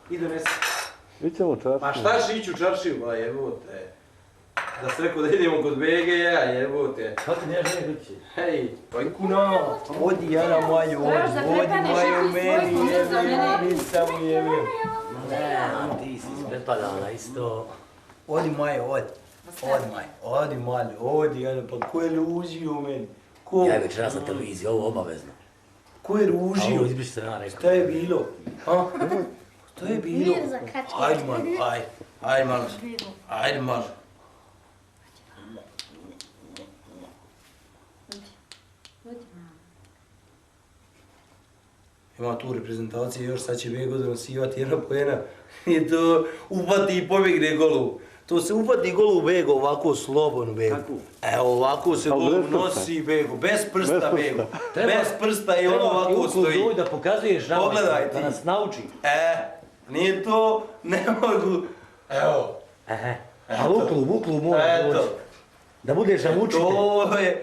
I donesi. Ićemo u čaršiju. Ma šta će ići u čaršiju, ba jebote. Da se rekao da idemo kod BG-a, jebote. Kako ti ne želi kući? Hej, pojkuno, odi Jana moju, odi moju meni, nisam ujevio. Ne, ti si isprepadana isto. Odi Majo, odi Majo, odi Jana, pa ko je ružio u meni? Ko? Ja je večeras na televiziji, ovo obavezno. Ko je ružio? A ovo izbriši se na rekao. Šta je bilo? Ha? Šta je bilo? Ajde malo, ajde malo, ajde malo. Ima tu reprezentacije još, sad će Bego donosivati jedna pojena. I to upati i pobjegne golub. To se upati golub Bego, ovako slobodno Bego. Evo ovako se golub nosi Bego, bez prsta Bego. Bez prsta i ono ovako stoji. Treba ti da pokazuješ nama, da nas nauči. Nije to, ne mogu. Evo. Ali u klub mora doći. Da budeš nam učitelj.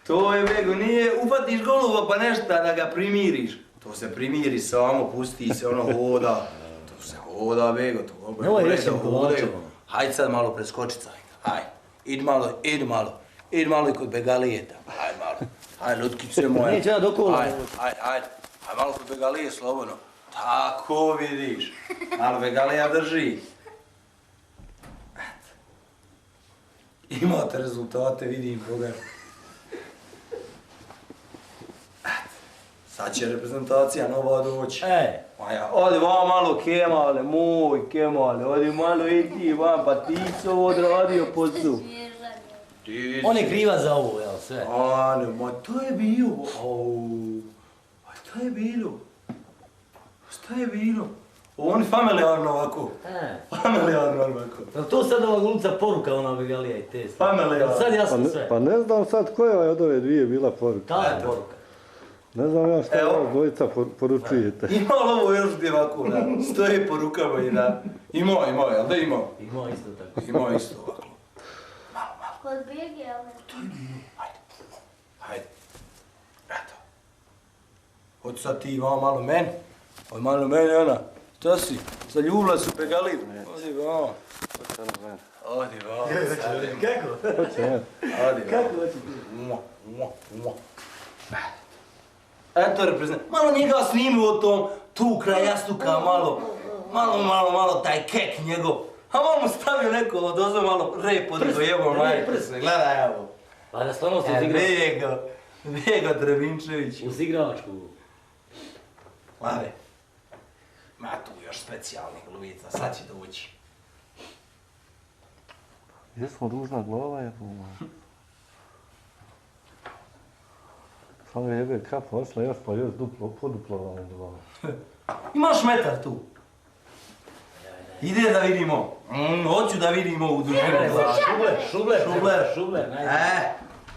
To je Bego, nije upatiš goluba pa nešta da ga primiriš. To se primiri samo, pusti se, ono hoda. To se hoda, Bego, to Nemoj reći im kolačevo. Hajde sad malo preskoči cajka, hajde. Idi malo i kod Begalije tamo, hajde malo. Hajde, lutkice moja. Neće ja dokola. Hajde malo kod Begalije, slobodno. Tako vidiš. Malo Begalija drži. Imate rezultate, vidim, pogledaj. Sad će reprezentacija nova doći. Odi vam malo Kemale, moj Kemale, odi malo i ti vam, pa ti si ovo odradio poslu. On je kriva za ovo, jel, sve. Ma to je bilo. Šta je bilo? On familijarno ovako. Familijarno ovako. Jel to sad ova gluca poruka, ona Begalija i te stvari? Familijarno. Sad jasno sve. Pa ne znam sad koja je od ove dvije bila poruka. Ta je poruka. Ne znam ja šta vas dvojica poručujete. Ima li ovo još gdje ovako, da? Stoji po rukama i da... Ima, jel da ima? Ima isto tako. Ima isto ovako. Kod BG, ali... To je bilo. Hajde. Eto. Hoću sad ti malo meni. Oj malo meni, Ana. Šta si? Zaljubila se u Begaliju. Odi vam. Odi vam. Kako? Hoće, ja. Odi vam. Kako hoće ti? Eto reprezent. Malo njega snimi o tom, tu kraj jastuka, malo taj kek njegov. A malo mu stavio neko odozvo malo rep od jebom najprsne. Gledaj evo. Pa da stvarno se uzigrao. Bego Trevinčević. Uz igračku. Lave. Ma tu još specijalnih glumica, sad će doći. Jesmo ružna glava je buma. Samo jebe kapa, osla još pa još poduplovane glava. Imaš metar tu? Ide da vidimo. Hoću da vidimo u dužinu glave. Šubler.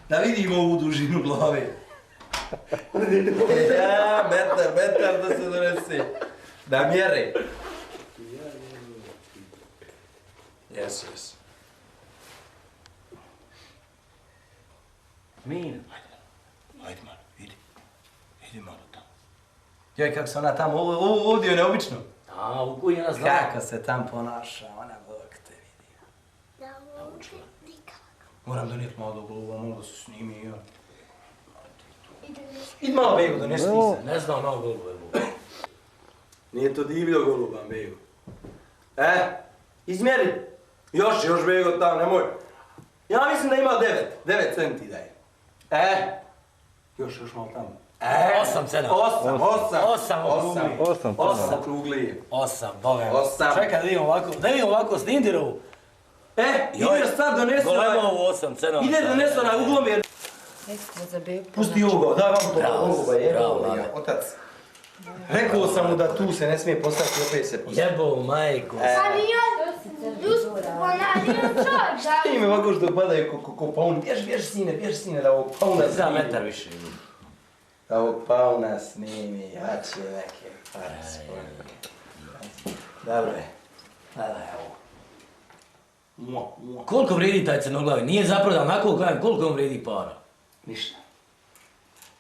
Da vidimo u dužinu glave. Ja, metar da se donese. Da mjere. Yes. Min. Ajde malo, idi malo tamo. Joj, kako se ona tamo, ovdje je neobično. A, u kuji nas zna. Kako se tam ponaša, ona Bog te vidi. Naučila. Moram donijeti malo do goluba, malo da se snimi i on. Idi malo Bego, donesi se. Ne znam malo golube. Nije to divljo goluban Bego. Izmjeri. Još Bego tam, nemoj. Ja mislim da ima 9 centi da je. Još malo tamo. 8, 7. 8 okruglije. 8, boga. 8. Čekaj da vidimo ovako Snindirovu. Ideš sad donesi onaj... Golemovu 8, 7. Ideš donesi onaj uglom jer... Pusti ovoga, daj vam to ovoga, jebo, otac. Rekao sam mu da tu se ne smije postati, opet se postati. Jebo, majko. Pa nije čovjek, da. Ti me ovako što padaju ko paun. Bjež sine, da ovog pauna snimi. 7 metar više. Da ovog pauna snimi, jače neke pare spojene. Dobro je. Gledaj ovo. Koliko vredi taj crnoglavi? Nije zaprodan, onako kažem, koliko on vredi para? Ništa.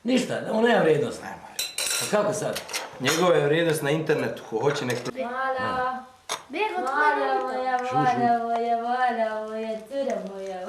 Ništa, on nema vrijednost. Nema. A kako sad? Njegova je vrijednost na internetu, ko hoće nek... Mala, Bego, mala moja, cura moja,